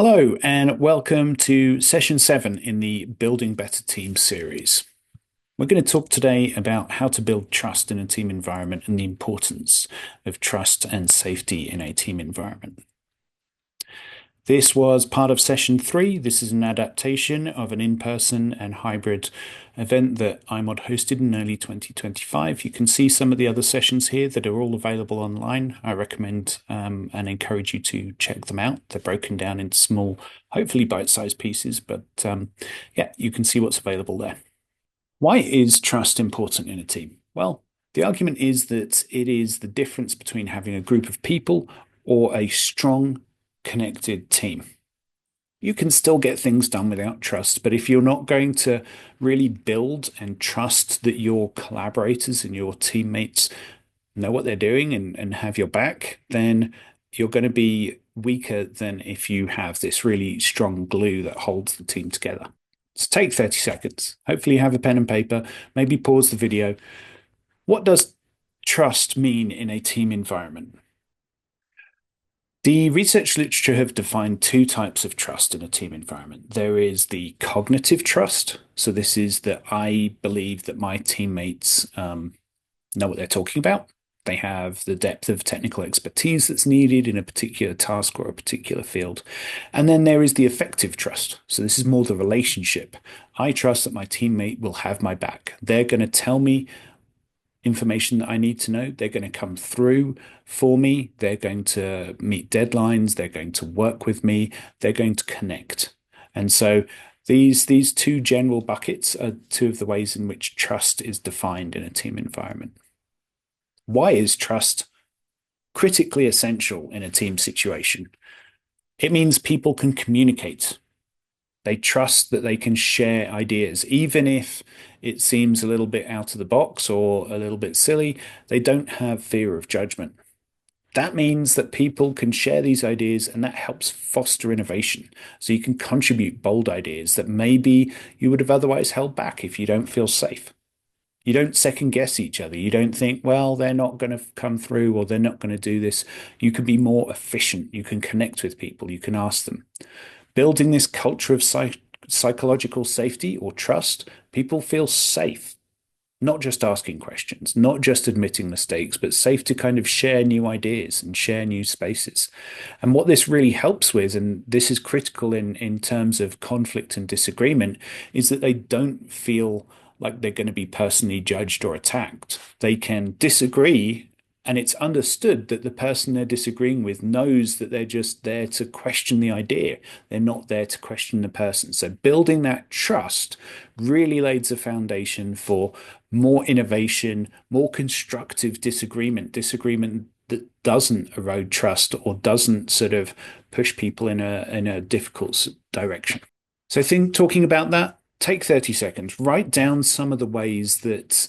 Hello, and welcome to session 7 in the Building Better Teams series. We're going to talk today about how to build trust in a team environment and the importance of trust and safety in a team environment. This was part of session 3. This is an adaptation of an in-person and hybrid event that IMOD hosted in early 2025. You can see some of the other sessions here that are all available online. I recommend and encourage you to check them out. They're broken down into small, hopefully bite-sized pieces, but yeah, you can see what's available there. Why is trust important in a team? Well, the argument is that it is the difference between having a group of people or a strong, connected team. You can still get things done without trust, but if you're not going to really build and trust that your collaborators and your teammates know what they're doing and have your back, then you're going to be weaker than if you have this really strong glue that holds the team together. So take 30 seconds. Hopefully you have a pen and paper, maybe pause the video. What does trust mean in a team environment? The research literature have defined two types of trust in a team environment. There is the cognitive trust. So this is that I believe that my teammates know what they're talking about. They have the depth of technical expertise that's needed in a particular task or a particular field. And then there is the affective trust. So this is more the relationship. I trust that my teammate will have my back. They're going to tell me information that I need to know. They're going to come through for me. They're going to meet deadlines. They're going to work with me. They're going to connect. And so these two general buckets are two of the ways in which trust is defined in a team environment. Why is trust critically essential in a team situation? It means people can communicate. They trust that they can share ideas, even if it seems a little bit out of the box or a little bit silly. They don't have fear of judgment. That means that people can share these ideas and that helps foster innovation. So you can contribute bold ideas that maybe you would have otherwise held back if you don't feel safe. You don't second guess each other. You don't think, well, they're not going to come through or they're not going to do this. You can be more efficient. You can connect with people. You can ask them. Building this culture of psychological safety or trust, people feel safe, not just asking questions, not just admitting mistakes, but safe to kind of share new ideas and share new spaces. And what this really helps with, and this is critical in terms of conflict and disagreement, is that they don't feel like they're going to be personally judged or attacked. They can disagree, and it's understood that the person they're disagreeing with knows that they're just there to question the idea. They're not there to question the person. So building that trust really lays a foundation for more innovation, more constructive disagreement that doesn't erode trust or doesn't sort of push people in a difficult direction. So talking about that, take 30 seconds, write down some of the ways that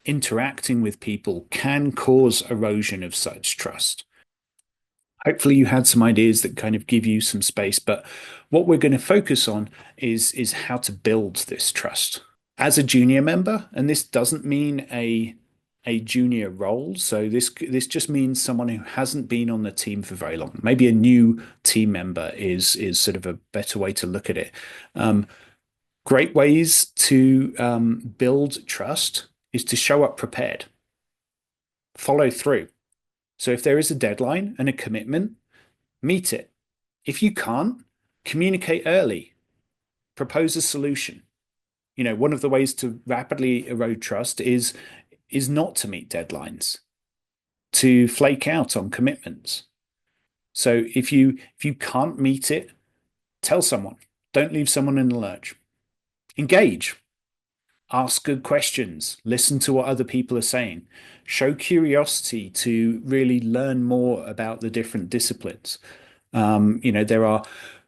interacting with people can cause erosion of such trust. Hopefully you had some ideas that kind of give you some space, but what we're going to focus on is how to build this trust. As a junior member, and this doesn't mean a junior role, so this just means someone who hasn't been on the team for very long. Maybe a new team member is sort of a better way to look at it. Great ways to build trust is to show up prepared, follow through. So if there is a deadline and a commitment, meet it. If you can't, communicate early, propose a solution. You know, one of the ways to rapidly erode trust is not to meet deadlines, to flake out on commitments. So if you can't meet it, tell someone. Don't leave someone in the lurch. Engage. Ask good questions, listen to what other people are saying, show curiosity to really learn more about the different disciplines. There are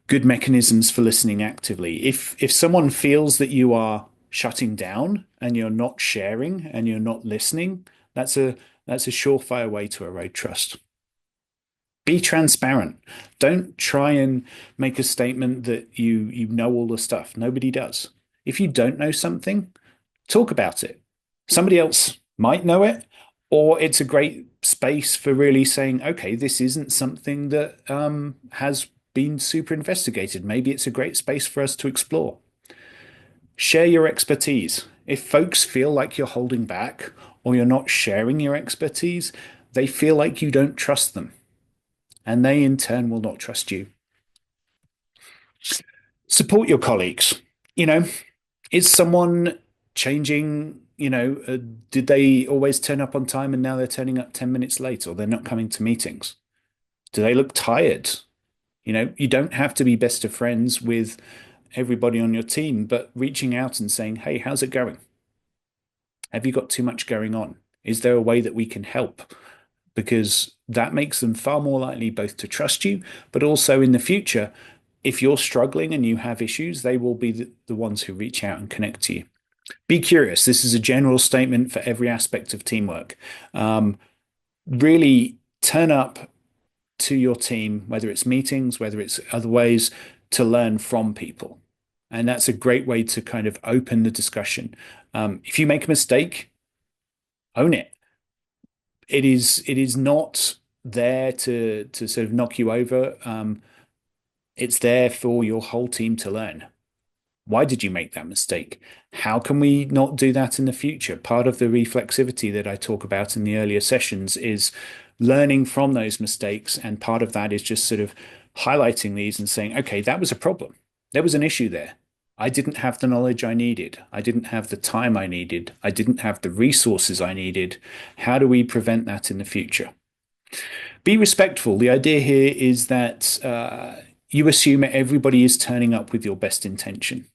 good mechanisms for listening actively. If someone feels that you are shutting down and you're not sharing and you're not listening, that's a surefire way to erode trust. Be transparent. Don't try and make a statement that you know all the stuff. Nobody does. If you don't know something, talk about it. Somebody else might know it, or it's a great space for really saying, okay, this isn't something that has been super investigated. Maybe it's a great space for us to explore. Share your expertise. If folks feel like you're holding back or you're not sharing your expertise, they feel like you don't trust them, and they in turn will not trust you. Support your colleagues. You know, is someone changing? Did they always turn up on time and now they're turning up 10 minutes late or they're not coming to meetings? Do they look tired? You don't have to be best of friends with everybody on your team, but reaching out and saying, hey, how's it going? Have you got too much going on? Is there a way that we can help? Because that makes them far more likely both to trust you, but also in the future, if you're struggling and you have issues, they will be the ones who reach out and connect to you. Be curious. This is a general statement for every aspect of teamwork. Really turn up to your team, whether it's meetings, whether it's other ways, to learn from people. And that's a great way to kind of open the discussion. If you make a mistake, own it. It is not there to sort of knock you over. It's there for your whole team to learn. Why did you make that mistake? How can we not do that in the future? Part of the reflexivity that I talk about in the earlier sessions is learning from those mistakes. And part of that is just sort of highlighting these and saying, okay, that was a problem. There was an issue there. I didn't have the knowledge I needed. I didn't have the time I needed. I didn't have the resources I needed. How do we prevent that in the future? Be respectful. The idea here is that you assume everybody is turning up with your best intention.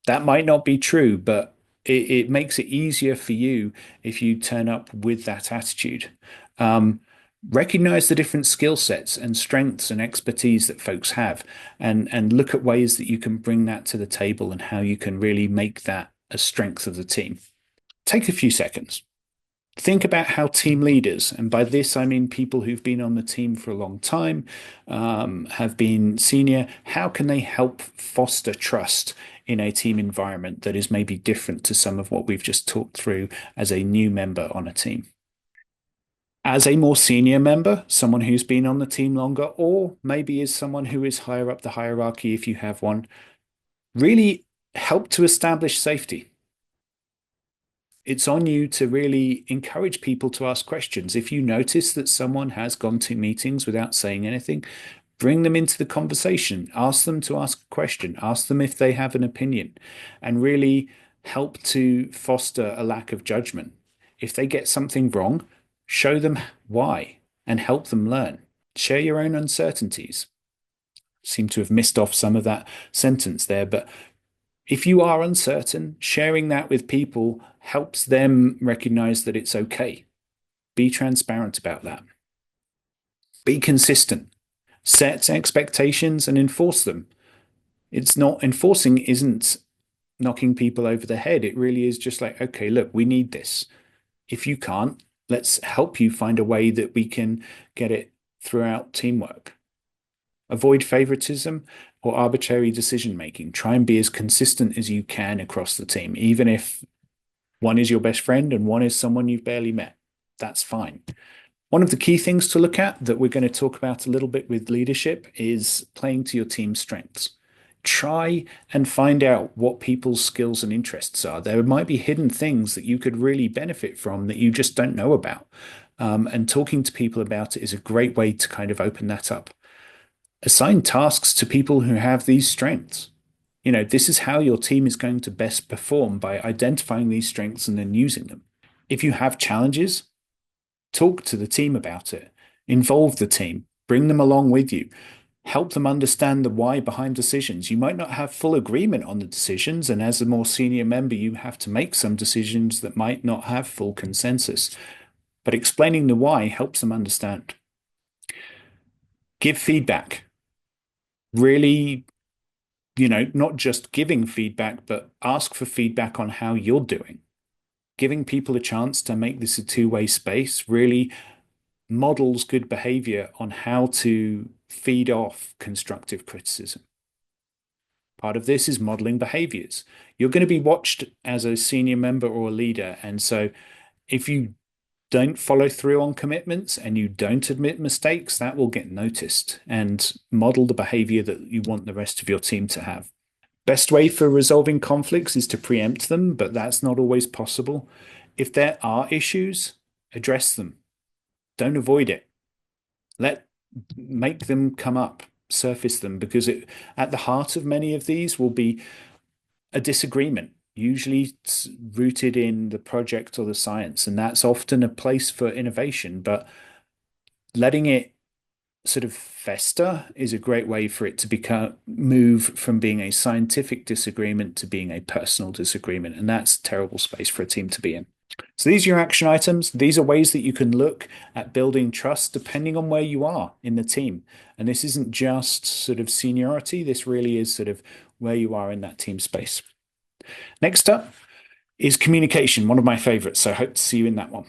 That might not be true, but it makes it easier for you if you turn up with that attitude. Um, Recognize the different skill sets and strengths and expertise that folks have, and look at ways that you can bring that to the table and how you can really make that a strength of the team. Take a few seconds. Think about how team leaders, and by this I mean people who've been on the team for a long time, have been senior, how can they help foster trust in a team environment that is maybe different to some of what we've just talked through as a new member on a team? As a more senior member, someone who's been on the team longer, or maybe is someone who is higher up the hierarchy if you have one, really help to establish safety. It's on you to really encourage people to ask questions. If you notice that someone has gone to meetings without saying anything, bring them into the conversation. Ask them to ask a question. Ask them if they have an opinion, and really help to foster a lack of judgment. If they get something wrong, show them why and help them learn. Share your own uncertainties. Seem to have missed off some of that sentence there, but if you are uncertain, sharing that with people helps them recognize that it's okay. Be transparent about that. Be consistent. Set expectations and enforce them. It's not enforcing isn't knocking people over the head. It really is just like, okay, look, we need this. If you can't, let's help you find a way that we can get it throughout teamwork. Avoid favoritism or arbitrary decision making. Try and be as consistent as you can across the team, even if one is your best friend and one is someone you've barely met. That's fine. One of the key things to look at that we're going to talk about a little bit with leadership is playing to your team's strengths. Try and find out what people's skills and interests are. There might be hidden things that you could really benefit from that you just don't know about. And talking to people about it is a great way to kind of open that up. Assign tasks to people who have these strengths. This is how your team is going to best perform, by identifying these strengths and then using them. If you have challenges, talk to the team about it. Involve the team. Bring them along with you. Help them understand the why behind decisions. You might not have full agreement on the decisions, and as a more senior member, you have to make some decisions that might not have full consensus. But explaining the why helps them understand. Give feedback. Really, not just giving feedback, but ask for feedback on how you're doing. Giving people a chance to make this a two-way space really models good behavior on how to feed off constructive criticism. Part of this is modeling behaviors. You're going to be watched as a senior member or a leader. And so if you don't follow through on commitments and you don't admit mistakes, that will get noticed and model the behavior that you want the rest of your team to have. Best way for resolving conflicts is to preempt them, but that's not always possible. If there are issues, address them. Don't avoid it. Let make them come up, surface them, because at the heart of many of these will be a disagreement, usually rooted in the project or the science, and that's often a place for innovation. But letting it sort of fester is a great way for it to move from being a scientific disagreement to being a personal disagreement, and that's a terrible space for a team to be in. So these are your action items. These are ways that you can look at building trust depending on where you are in the team. And this isn't just sort of seniority. This really is sort of where you are in that team space. Next up is communication, one of my favorites. So I hope to see you in that one.